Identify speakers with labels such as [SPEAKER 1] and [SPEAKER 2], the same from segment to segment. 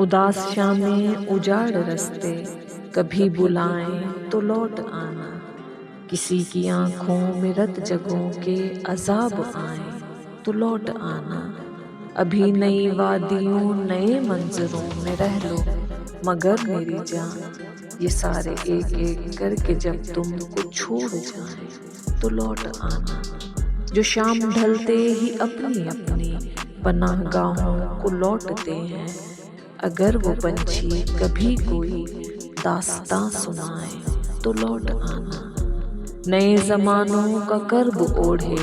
[SPEAKER 1] उदास शामें उजाड़ रस्ते, कभी बुलाएं तो लौट आना। किसी की आंखों में रत जगहों के अजाब आए तो लौट आना। अभी नई वादियों नए मंजरों में रह लो, मगर मेरी जान ये सारे एक एक करके जब तुमको छोड़ जाए तो लौट आना। जो शाम ढलते ही अपनी अपनी पनाहगाहों को लौटते हैं, अगर वो पंछी कभी कोई दास्तां सुनाए तो लौट आना। नए जमानों का कर्ब ओढ़े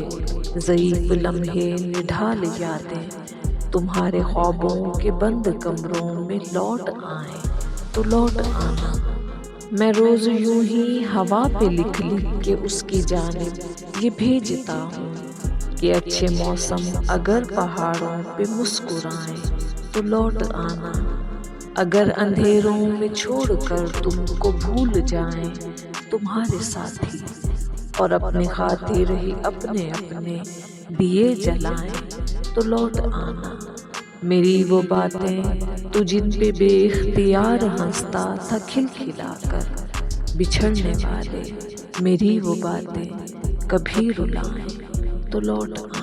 [SPEAKER 1] ज़ईफ़ लम्हे निढाल यादें, तुम्हारे ख्वाबों के बंद कमरों में लौट आए तो लौट आना। मैं रोज़ यूं ही हवा पे लिख लिख के उसकी जानिब ये भेजता हूँ कि अच्छे मौसम अगर पहाड़ों पे मुस्कुराएं तो लौट आना। अगर अंधेरों में छोड़कर तुमको भूल जाएं तुम्हारे साथी, और अपने खातिर ही अपने अपने दिए जलाएं तो लौट आना। मेरी वो बातें तू जिन पे बेख्तियार हंसता था खिलखिलाकर, बिछड़ने वाले मेरी वो बातें कभी रुलाएं तो लौट आना।